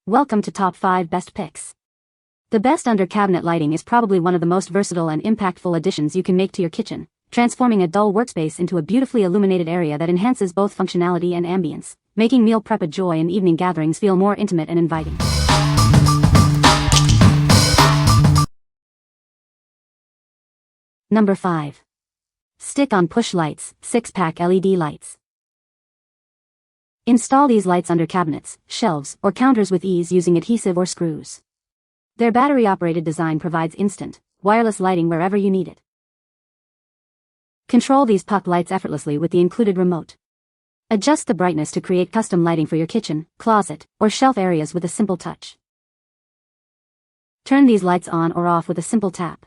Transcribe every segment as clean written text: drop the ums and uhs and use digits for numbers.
Welcome to Top 5 Best Picks. The best under-cabinet lighting is probably one of the most versatile and impactful additions you can make to your kitchen, transforming a dull workspace into a beautifully illuminated area that enhances both functionality and ambience, making meal prep a joy and evening gatherings feel more intimate and inviting. Number 5. Stick-on push lights, 6-pack LED lights. Install these lights under cabinets, shelves, or counters with ease using adhesive or screws. Their battery-operated design provides instant, wireless lighting wherever you need it. Control these puck lights effortlessly with the included remote. Adjust the brightness to create custom lighting for your kitchen, closet, or shelf areas with a simple touch. Turn these lights on or off with a simple tap.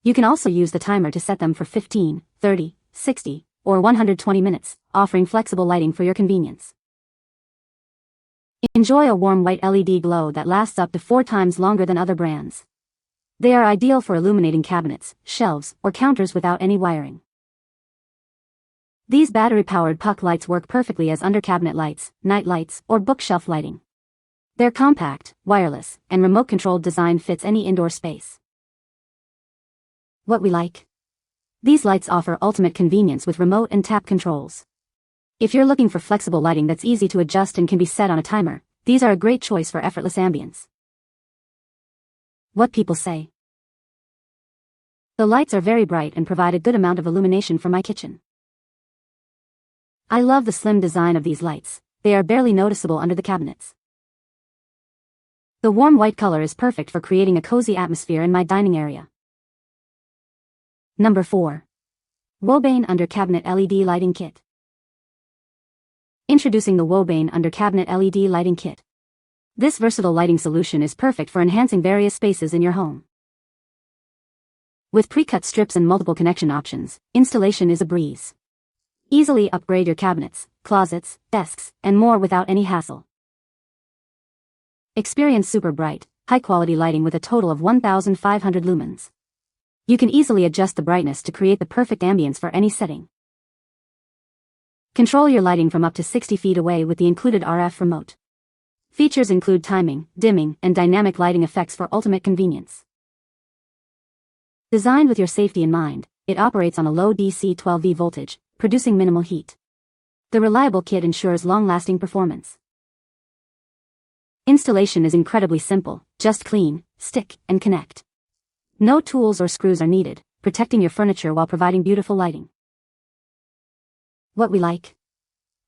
You can also use the timer to set them for 15, 30, 60, or 120 minutes, offering flexible lighting for your convenience. Enjoy a warm white LED glow that lasts up to 4 times longer than other brands. They are ideal for illuminating cabinets, shelves, or counters without any wiring. These battery-powered puck lights work perfectly as under-cabinet lights, night lights, or bookshelf lighting. Their compact, wireless, and remote-controlled design fits any indoor space. What we like? These lights offer ultimate convenience with remote and tap controls. If you're looking for flexible lighting that's easy to adjust and can be set on a timer, these are a great choice for effortless ambience. What people say. The lights are very bright and provide a good amount of illumination for my kitchen. I love the slim design of these lights. They are barely noticeable under the cabinets. The warm white color is perfect for creating a cozy atmosphere in my dining area. Number 4. WOBANE Under Cabinet LED Lighting Kit. Introducing the WOBANE Under Cabinet LED Lighting Kit. This versatile lighting solution is perfect for enhancing various spaces in your home. With pre-cut strips and multiple connection options, installation is a breeze. Easily upgrade your cabinets, closets, desks, and more without any hassle. Experience super bright, high-quality lighting with a total of 1,500 lumens. You can easily adjust the brightness to create the perfect ambience for any setting. Control your lighting from up to 60 feet away with the included RF remote. Features include timing, dimming, and dynamic lighting effects for ultimate convenience. Designed with your safety in mind, it operates on a low DC 12V voltage, producing minimal heat. The reliable kit ensures long-lasting performance. Installation is incredibly simple, just clean, stick, and connect. No tools or screws are needed, protecting your furniture while providing beautiful lighting. What we like?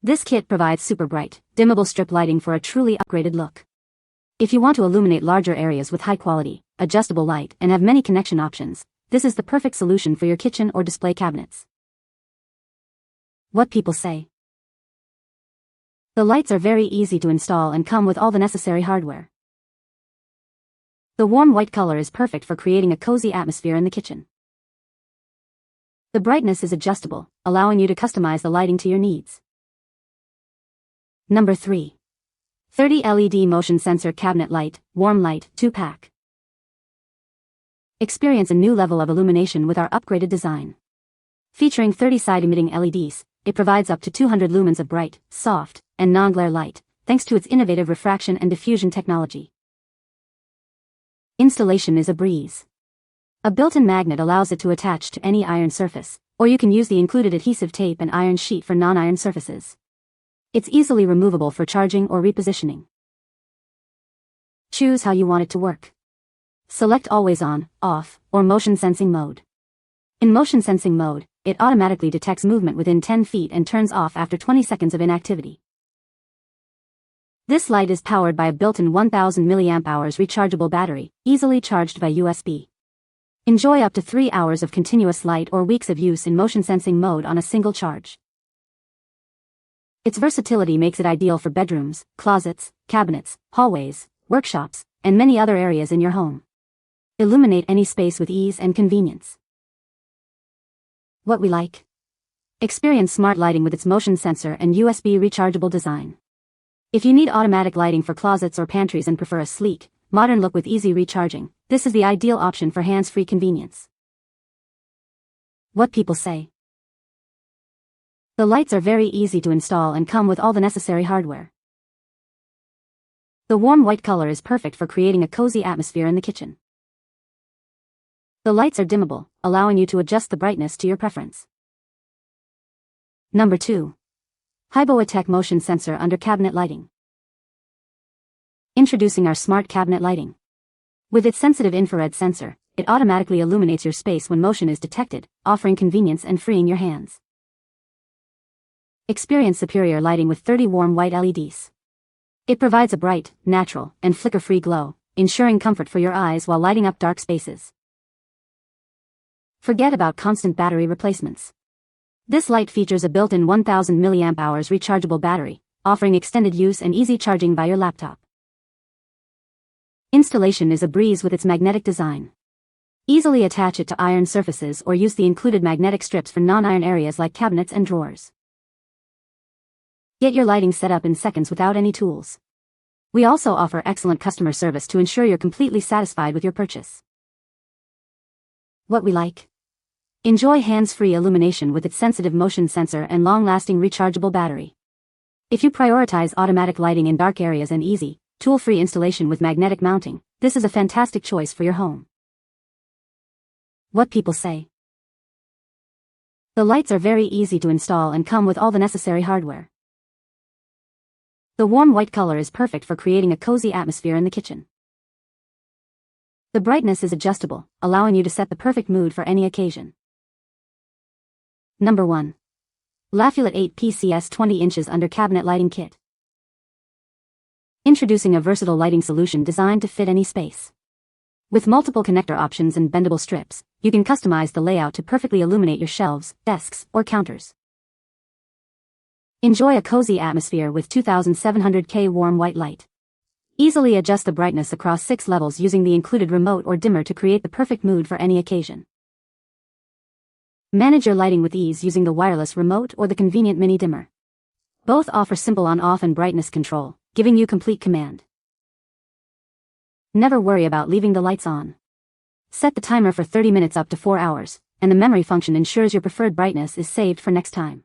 This kit provides super bright, dimmable strip lighting for a truly upgraded look. If you want to illuminate larger areas with high quality, adjustable light and have many connection options, this is the perfect solution for your kitchen or display cabinets. What people say. The lights are very easy to install and come with all the necessary hardware. The warm white color is perfect for creating a cozy atmosphere in the kitchen. The brightness is adjustable, allowing you to customize the lighting to your needs. Number 3. 30 LED Motion Sensor Cabinet Light, Warm Light, 2-pack. Experience a new level of illumination with our upgraded design. Featuring 30 side-emitting LEDs, it provides up to 200 lumens of bright, soft, and non-glare light, thanks to its innovative refraction and diffusion technology. Installation is a breeze. A built-in magnet allows it to attach to any iron surface, or you can use the included adhesive tape and iron sheet for non-iron surfaces. It's easily removable for charging or repositioning. Choose how you want it to work. Select Always On, Off, or Motion Sensing mode. In Motion Sensing mode, it automatically detects movement within 10 feet and turns off after 20 seconds of inactivity. This light is powered by a built-in 1000 mAh rechargeable battery, easily charged by USB. Enjoy up to 3 hours of continuous light or weeks of use in motion sensing mode on a single charge. Its versatility makes it ideal for bedrooms, closets, cabinets, hallways, workshops, and many other areas in your home. Illuminate any space with ease and convenience. What we like? Experience smart lighting with its motion sensor and USB rechargeable design. If you need automatic lighting for closets or pantries and prefer a sleek, modern look with easy recharging, this is the ideal option for hands-free convenience. What people say. The lights are very easy to install and come with all the necessary hardware. The warm white color is perfect for creating a cozy atmosphere in the kitchen. The lights are dimmable, allowing you to adjust the brightness to your preference. Number 2. HIBOITEC motion sensor under cabinet lighting. Introducing our smart cabinet lighting. With its sensitive infrared sensor, it automatically illuminates your space when motion is detected, offering convenience and freeing your hands. Experience superior lighting with 30 warm white LEDs. It provides a bright, natural, and flicker-free glow, ensuring comfort for your eyes while lighting up dark spaces. Forget about constant battery replacements. This light features a built-in 1000 mAh rechargeable battery, offering extended use and easy charging by your laptop. Installation is a breeze with its magnetic design. Easily attach it to iron surfaces or use the included magnetic strips for non-iron areas like cabinets and drawers. Get your lighting set up in seconds without any tools. We also offer excellent customer service to ensure you're completely satisfied with your purchase. What we like? Enjoy hands-free illumination with its sensitive motion sensor and long-lasting rechargeable battery. If you prioritize automatic lighting in dark areas and easy, tool-free installation with magnetic mounting, this is a fantastic choice for your home. What people say. The lights are very easy to install and come with all the necessary hardware. The warm white color is perfect for creating a cozy atmosphere in the kitchen. The brightness is adjustable, allowing you to set the perfect mood for any occasion. Number 1. LAFULIT 8 PCS 20 inches under cabinet lighting kit. Introducing a versatile lighting solution designed to fit any space. With multiple connector options and bendable strips, you can customize the layout to perfectly illuminate your shelves, desks, or counters. Enjoy a cozy atmosphere with 2700K warm white light. Easily adjust the brightness across 6 levels using the included remote or dimmer to create the perfect mood for any occasion. Manage your lighting with ease using the wireless remote or the convenient mini dimmer. Both offer simple on-off and brightness control, giving you complete command. Never worry about leaving the lights on. Set the timer for 30 minutes up to 4 hours, and the memory function ensures your preferred brightness is saved for next time.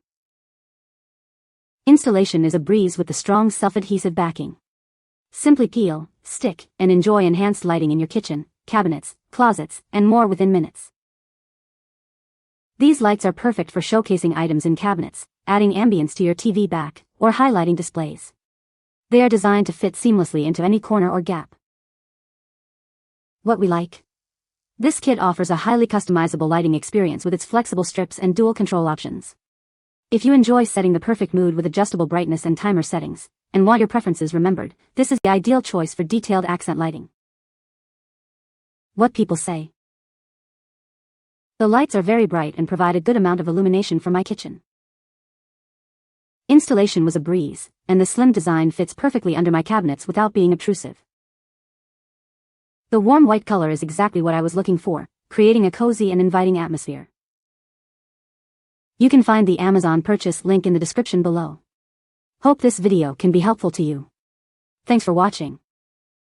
Installation is a breeze with the strong self-adhesive backing. Simply peel, stick, and enjoy enhanced lighting in your kitchen, cabinets, closets, and more within minutes. These lights are perfect for showcasing items in cabinets, adding ambience to your TV back, or highlighting displays. They are designed to fit seamlessly into any corner or gap. What we like? This kit offers a highly customizable lighting experience with its flexible strips and dual control options. If you enjoy setting the perfect mood with adjustable brightness and timer settings, and want your preferences remembered, this is the ideal choice for detailed accent lighting. What people say. The lights are very bright and provide a good amount of illumination for my kitchen. Installation was a breeze, and the slim design fits perfectly under my cabinets without being obtrusive. The warm white color is exactly what I was looking for, creating a cozy and inviting atmosphere. You can find the Amazon purchase link in the description below. Hope this video can be helpful to you. Thanks for watching.